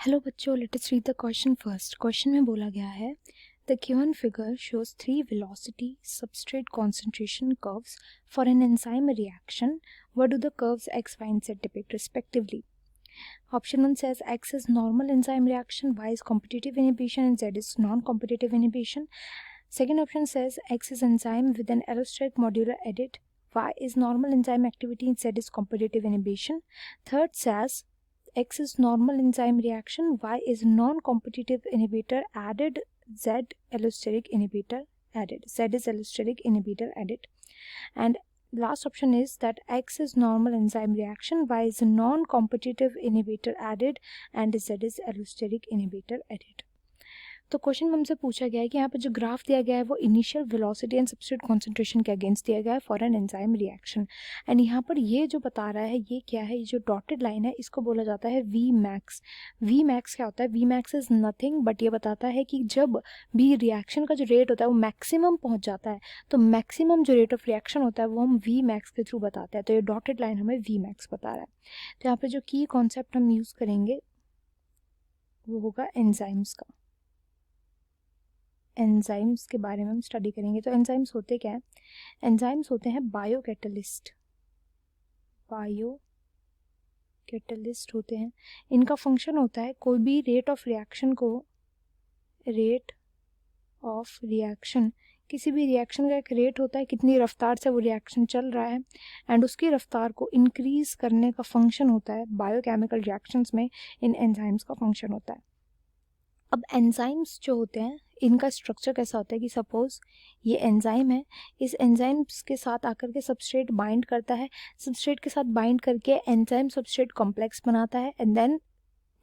Hello बच्चों, let us read the question first. Question में बोला गया है the given figure shows 3 velocity substrate concentration curves for an enzyme reaction. What do the curves x, y and z depict respectively? Option 1 says x is normal enzyme reaction, y is competitive inhibition and z is non-competitive inhibition. Second option says x is enzyme with an allosteric modular edit, y is normal enzyme activity and z is competitive inhibition. Third says X is normal enzyme reaction, Y is non-competitive inhibitor added, Z allosteric inhibitor added. Z is allosteric inhibitor added. And last option is that X is normal enzyme reaction, Y is non-competitive inhibitor added and Z is allosteric inhibitor added. तो question में हमसे पूछा गया है कि यहाँ पर जो ग्राफ दिया गया है वो initial velocity and substrate concentration के अगेंस्ट दिया गया है for an enzyme reaction. And यहाँ पर ये जो बता रहा है ये क्या है, ये जो डॉटेड लाइन है इसको बोला जाता है वी मैक्स। वी मैक्स क्या होता है? V max is nothing but ये बताता है कि जब भी रिएक्शन का जो रेट होता है वो मैक्सिमम पहुँच जाता है तो मैक्सिमम जो रेट ऑफ रिएक्शन होता है वो हम वी मैक्स के थ्रू बताते हैं। तो ये डॉटेड लाइन हमें वी मैक्स बता रहा है। तो यहाँ पर जो की कॉन्सेप्ट हम यूज़ करेंगे वो होगा एंजाइम्स का। एंजाइम्स के बारे में हम स्टडी करेंगे। तो एंजाइम्स होते क्या हैं? एंजाइम्स होते हैं बायो कैटलिस्ट। बायो कैटलिस्ट होते हैं। इनका फंक्शन होता है कोई भी रेट ऑफ रिएक्शन को, रेट ऑफ रिएक्शन, किसी भी रिएक्शन का एक रेट होता है कितनी रफ्तार से वो रिएक्शन चल रहा है एंड उसकी रफ्तार को इंक्रीज करने का फंक्शन होता है बायोकेमिकल रिएक्शंस में इन एंजाइम्स का फंक्शन होता है। अब एंजाइम्स जो होते हैं इनका स्ट्रक्चर कैसा होता है कि सपोज ये एंजाइम है, इस एंजाइम्स के साथ आकर के सबस्ट्रेट बाइंड करता है, सबस्ट्रेट के साथ बाइंड करके एंजाइम सबस्ट्रेट कॉम्प्लेक्स बनाता है एंड देन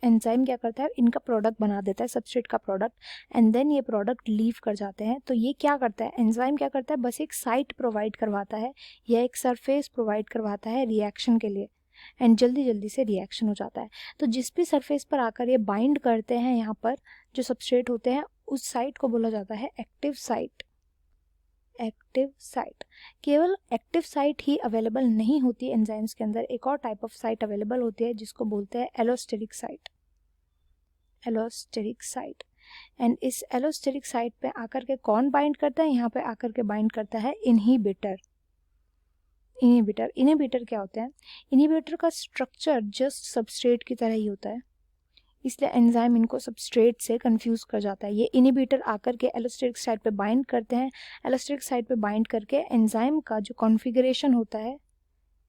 एंजाइम क्या करता है, इनका प्रोडक्ट बना देता है, सबस्ट्रेट का प्रोडक्ट, एंड देन ये प्रोडक्ट लीव कर जाते हैं। तो ये क्या करता है, एंजाइम क्या करता है, बस एक साइट प्रोवाइड करवाता है या एक सरफेस प्रोवाइड करवाता है रिएक्शन के लिए एंड जल्दी जल्दी से रिएक्शन हो जाता है। तो जिस भी सरफेस पर आकर ये बाइंड करते हैं यहाँ पर जो सबस्ट्रेट होते हैं उस साइट को बोला जाता है एक्टिव साइट। एक्टिव साइट, केवल एक्टिव साइट ही अवेलेबल नहीं होती एंजाइम्स के अंदर, एक और टाइप ऑफ साइट अवेलेबल होती है जिसको बोलते हैं allosteric site. Allosteric site, and इस एलोस्टेरिक साइट पे आकर के कौन बाइंड करता है, यहाँ पे आकर के बाइंड करता है इनहिबिटर। इनहिबिटर, इनहिबिटर क्या होते हैं? इनहिबिटर का स्ट्रक्चर जस्ट सबस्ट्रेट की तरह ही होता है, इसलिए एंजाइम इनको सबस्ट्रेट से कंफ्यूज कर जाता है। ये इनहिबिटर आकर के एलोस्टेरिक साइट पे बाइंड करते हैं, एलोस्टेरिक साइट पे बाइंड करके एंजाइम का जो कॉन्फ़िगरेशन होता है,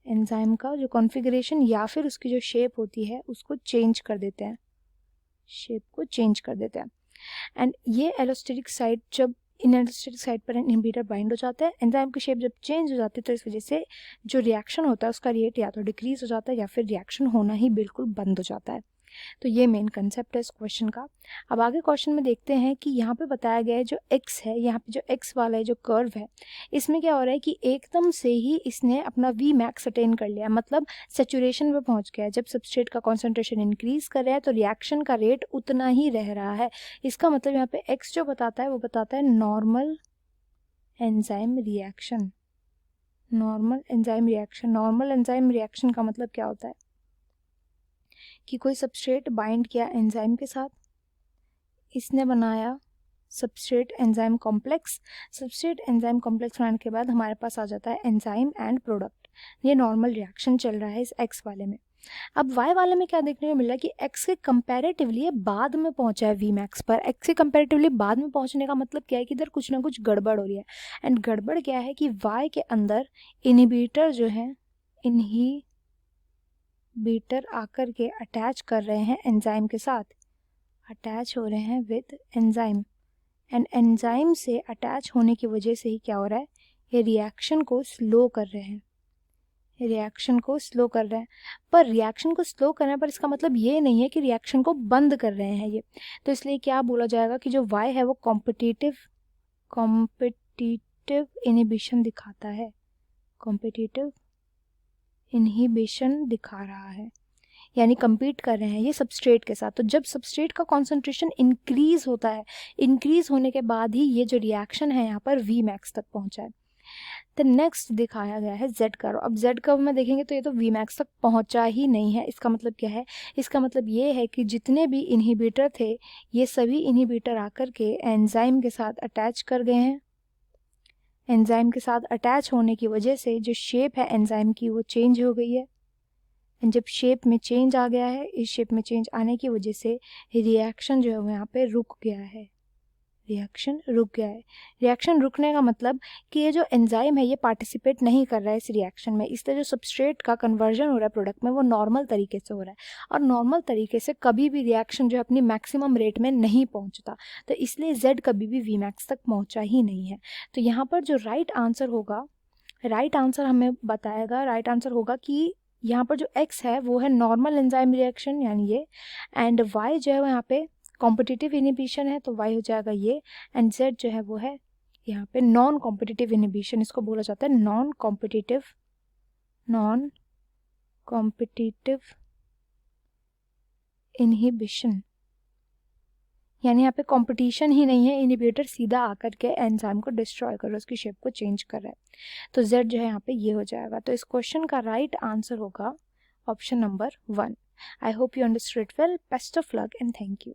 एंजाइम का जो कॉन्फ़िगरेशन या फिर उसकी जो शेप होती है उसको चेंज कर देते हैं, शेप को चेंज कर देते हैं। एंड ये एलोस्टेरिक साइट जब इन एलोस्टेरिक साइट पर इनहिबिटर बाइंड हो जाता है, एंजाइम की शेप जब चेंज हो जाती है तो इस वजह से जो रिएक्शन होता है उसका रेट या तो डिक्रीज हो जाता है या फिर रिएक्शन होना ही बिल्कुल बंद हो जाता है। तो ये मेन कंसेप्ट है इस क्वेश्चन का। अब आगे क्वेश्चन में देखते हैं कि यहाँ पे बताया गया है जो x है, यहाँ पे जो x वाला है जो कर्व है, इसमें क्या हो रहा है कि एकदम से ही इसने अपना v मैक्स अटेन कर लिया, मतलब सेचुरेशन पे पहुँच गया है। जब सबस्ट्रेट का कॉन्सेंट्रेशन इंक्रीज कर रहा है तो रिएक्शन का रेट उतना ही रह रहा है। इसका मतलब यहाँ पे x जो बताता है वो बताता है normal enzyme reaction. Normal enzyme reaction, normal enzyme reaction का मतलब क्या होता है कि कोई सबस्ट्रेट बाइंड किया एंजाइम के साथ, इसने बनाया substrate enzyme complex, substrate enzyme complex बनाने के बाद हमारे पास आ जाता है एंजाइम एंड प्रोडक्ट। ये नॉर्मल रिएक्शन चल रहा है इस एक्स वाले में। अब वाई वाले में क्या देखने को मिल रहा है कि एक्स के कंपैरेटिवली ये बाद में पहुंचा है वी मैक्स पर। एक्स के कंपैरेटिवली बाद में पहुंचने का मतलब क्या है कि इधर कुछ ना कुछ गड़बड़ हो रही है। एंड गड़बड़ क्या है कि वाई के अंदर इनहिबिटर जो है, इनहिबिटर आकर के अटैच कर रहे हैं एंजाइम के साथ, अटैच हो रहे हैं विद एंजाइम, एंड एंजाइम से अटैच होने की वजह से ही क्या हो रहा है, ये रिएक्शन को स्लो कर रहे हैं, रिएक्शन को स्लो कर रहे हैं। पर रिएक्शन को स्लो करने पर इसका मतलब ये नहीं है कि रिएक्शन को बंद कर रहे हैं ये। तो इसलिए क्या बोला जाएगा कि जो वाई है वो कॉम्पिटिटिव इनहिबिशन दिखाता है, कॉम्पिटिटिव इनहिबिशन दिखा रहा है, यानी compete कर रहे हैं ये सबस्ट्रेट के साथ। तो जब सबस्ट्रेट का कॉन्सेंट्रेशन इंक्रीज होता है, इंक्रीज होने के बाद ही ये जो रिएक्शन है यहाँ पर वी मैक्स तक पहुँचा है। द नेक्स्ट दिखाया गया है जेड कर्व। अब जेड कर्व में देखेंगे तो ये तो वी मैक्स तक पहुंचा ही नहीं है। इसका मतलब क्या है, इसका मतलब ये है कि जितने भी इनहिबिटर थे ये सभी इनहिबिटर आकर के एंजाइम के साथ अटैच कर गए हैं। एंजाइम के साथ अटैच होने की वजह से जो शेप है एंजाइम की वो चेंज हो गई है। एंड जब शेप में चेंज आ गया है, इस शेप में चेंज आने की वजह से रिएक्शन जो है वो यहाँ पे रुक गया है। रिएक्शन रुक गया है। रिएक्शन रुकने का मतलब कि ये जो एंजाइम है ये पार्टिसिपेट नहीं कर रहा है इस रिएक्शन में, इसलिए जो सबस्ट्रेट का कन्वर्जन हो रहा है प्रोडक्ट में वो नॉर्मल तरीके से हो रहा है। और नॉर्मल तरीके से कभी भी रिएक्शन जो है अपनी मैक्सिमम रेट में नहीं पहुंचता, तो इसलिए जेड कभी भी वी मैक्स तक पहुंचा ही नहीं है। तो यहाँ पर जो राइट आंसर होगा, राइट आंसर हमें बताएगा, राइट आंसर होगा कि यहाँ पर जो x है वो है नॉर्मल एंजाइम रिएक्शन यानी ये, एंड y जो है वो यहाँ पे कॉम्पिटिटिव इनिबिशन है तो y हो जाएगा ये, एंड z जो है वो है यहाँ पे नॉन कॉम्पिटिटिव इनिबिशन, इसको बोला जाता है नॉन कॉम्पिटिटिव इनहिबिशन। यानी यहाँ पे कंपटीशन ही नहीं है, इनिबिटर सीधा आकर के एंजाइम को डिस्ट्रॉय कर रहा है, उसकी शेप को चेंज कर रहा है। तो Z जो है यहाँ पे ये हो जाएगा। तो इस क्वेश्चन का राइट आंसर होगा option number 1। I hope you understood well. Best of luck and thank you.